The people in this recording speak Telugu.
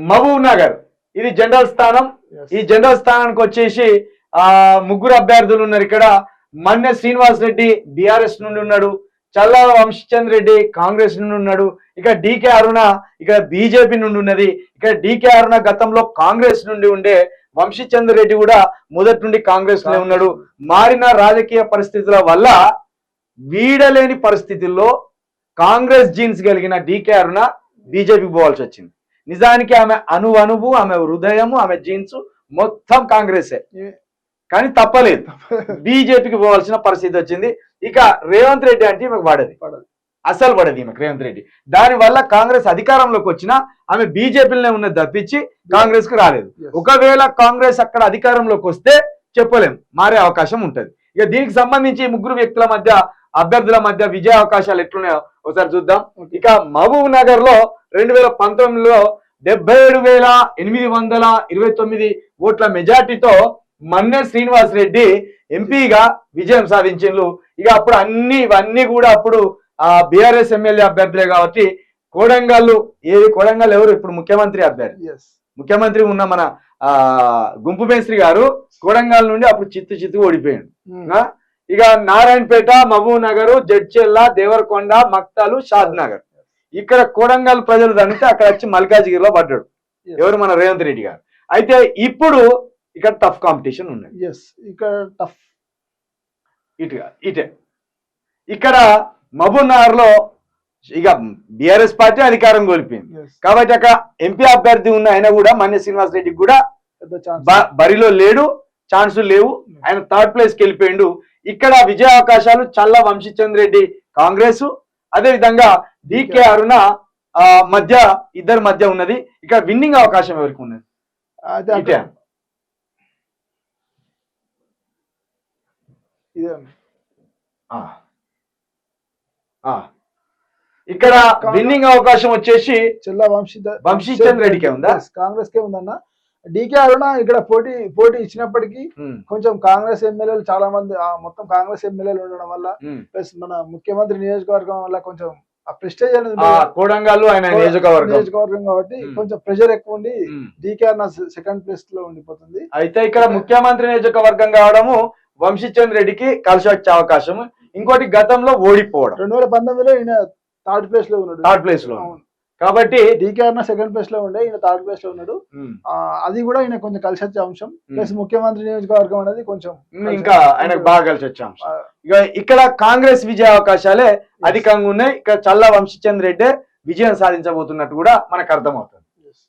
మహబూబ్ నగర్ ఇది జనరల్ స్థానం. ఈ జనరల్ స్థానానికి వచ్చేసి ముగ్గురు అభ్యర్థులు ఉన్నారు. ఇక్కడ మన్నె శ్రీనివాస్ రెడ్డి బీఆర్ఎస్ నుండి ఉన్నాడు, చల్లా వంశీచంద్ర రెడ్డి కాంగ్రెస్ నుండి ఉన్నాడు, ఇక డికే అరుణ ఇక్కడ బీజేపీ నుండి ఉన్నది. ఇక్కడ డికే అరుణ గతంలో కాంగ్రెస్ నుండి ఉండే, వంశీచంద్ర రెడ్డి కూడా మొదటి నుండి కాంగ్రెస్ లో ఉన్నాడు. మారిన రాజకీయ పరిస్థితుల వల్ల వీడలేని పరిస్థితుల్లో కాంగ్రెస్ జీన్స్ కలిగిన డికే అరుణ బీజేపీకి పోవాల్సి వచ్చింది. నిజానికి ఆమె అణువు ఆమె హృదయము ఆమె జీన్స్ మొత్తం కాంగ్రెసే, కానీ తప్పలేదు, బీజేపీకి పోవాల్సిన పరిస్థితి వచ్చింది. ఇక రేవంత్ రెడ్డి అంటే ఈమెకు పడదు, అసలు పడదు ఈమెకు రేవంత్ రెడ్డి. దానివల్ల కాంగ్రెస్ అధికారంలోకి వచ్చినా ఆమె బీజేపీలోనే ఉన్నది తప్పించి కాంగ్రెస్ కు రాలేదు. ఒకవేళ కాంగ్రెస్ అక్కడ అధికారంలోకి వస్తే చెప్పలేం, మారే అవకాశం ఉంటది. ఇక దీనికి సంబంధించి ముగ్గురు వ్యక్తుల మధ్య అభ్యర్థుల మధ్య విజయ అవకాశాలు ఎట్లున్నాయో ఒకసారి చూద్దాం. ఇక మహబూబ్ నగర్ లో 2019లో 77,829 ఓట్ల మెజార్టీతో మన్నె శ్రీనివాస్ రెడ్డి ఎంపీగా విజయం సాధించిండ్రు. ఇక అప్పుడు ఇవన్నీ కూడా అప్పుడు బీఆర్ఎస్ ఎమ్మెల్యే అభ్యర్థులే కాబట్టి కోడంగల్ ఎవరు ఇప్పుడు ముఖ్యమంత్రి అభ్యర్థి, ముఖ్యమంత్రి ఉన్న మన గుంపు మేస్త్రి గారు కోడంగల్ నుండి అప్పుడు చిత్తు ఓడిపోయాడు. ఇక నారాయణపేట, మహబూబ్ నగర్, జడ్చెల్ల, దేవరకొండ, మక్తాలు, షాద్ నగర్, ఇక్కడ కోడంగల్ ప్రజలు దానితే అక్కడ వచ్చి మల్కాజ్గిరిలో పడ్డాడు ఎవరు, మన రేవంత్ రెడ్డి గారు. అయితే ఇప్పుడు ఇక్కడ టఫ్ కాంపిటీషన్ ఉన్నది. ఇటే ఇక్కడ మహబూబ్ నగర్ లో ఇక బీఆర్ఎస్ పార్టీ అధికారం కోల్పోయింది కాబట్టి అక్కడ ఎంపీ అభ్యర్థి ఉన్న ఆయన కూడా మన్నె శ్రీనివాస్ రెడ్డికి కూడా బరిలో లేడు, ఛాన్సులు లేవు, ఆయన థర్డ్ ప్లేస్ కి వెళ్ళిపోయిండు. ఇక్కడ విజయ అవకాశాలు చల్లా వంశీచంద్ర రెడ్డి కాంగ్రెస్, అదే విధంగా డికే అరుణ ఇద్దరి మధ్య ఉన్నది. ఇక్కడ విన్నింగ్ అవకాశం ఎవరికి ఉన్నది? ఇక్కడ విన్నింగ్ అవకాశం వచ్చేసి చల్లా వంశీచంద్ర రెడ్డికే ఉందా? కాంగ్రెస్ కే ఉందన్న. డికే అరుణ ఇక్కడ పోటీ ఇచ్చినప్పటికీ కొంచెం కాంగ్రెస్ ఎమ్మెల్యేలు చాలా మంది మొత్తం కాంగ్రెస్ ఎమ్మెల్యేలు ఉండడం వల్ల ప్లస్ మన ముఖ్యమంత్రి నియోజకవర్గం వల్ల కొంచెం ప్రెస్టేజ్ అనేది కోడంగల్ ఆయన నియోజకవర్గం కాబట్టి కొంచెం ప్రెషర్ ఎక్కువ ఉండి డికే అరుణ సెకండ్ ప్లేస్ లో ఉండిపోతుంది. అయితే ఇక్కడ ముఖ్యమంత్రి నియోజకవర్గం కావడము వంశీచంద్ర రెడ్డికి కలిసి వచ్చే అవకాశం. ఇంకోటి గతంలో ఓడిపోవడం 2019లో ఈయన థర్డ్ ప్లేస్ లో ఉన్నాడు, కాబట్టి డికే అరుణ సెకండ్ ప్లేస్ లో ఉండే, ఈయన థర్డ్ ప్లేస్ లో ఉన్నాడు. అది కూడా ఈయన కొంచెం కలిసి వచ్చే అంశం. ప్లస్ ముఖ్యమంత్రి నియోజకవర్గం అనేది కొంచెం ఇంకా ఆయనకు బాగా కలిసి వచ్చే అంశం. ఇక ఇక్కడ కాంగ్రెస్ విజయ అవకాశాలే అధికంగా ఉన్నాయి. ఇక్కడ చల్లా వంశీచంద్ర రెడ్డి విజయం సాధించబోతున్నట్టు కూడా మనకు అర్థమవుతుంది.